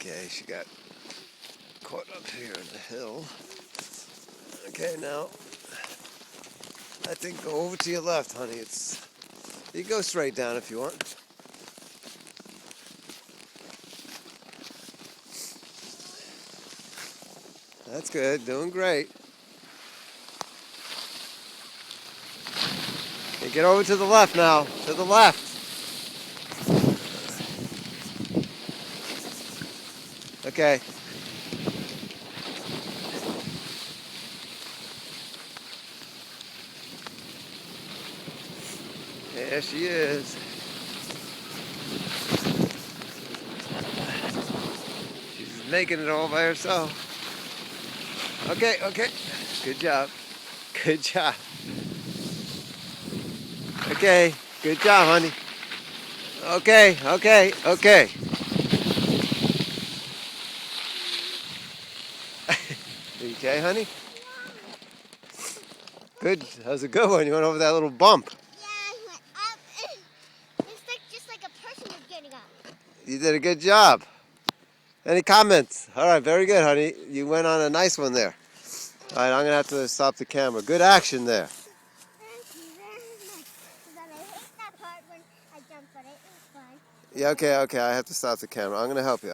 Okay, she got caught up here in the hill. Okay, now I think go over to your left, honey. You can go straight down if you want. That's good, doing great. Okay, get over to the left now, to the left. Okay. There she is. She's making it all by herself. Okay, okay. Good job. Good job. Okay, good job, honey. Okay, okay, okay. Okay, honey? Good. That was a good one. You went over that little bump. Yeah, I went up. It's just like a person was getting up. You did a good job. Any comments? All right, very good, honey. You went on a nice one there. All right, I'm going to have to stop the camera. Good action there. Thank you very much. Then I hit that part when I jumped, but it was fine. Yeah, okay, okay. I have to stop the camera. I'm going to help you.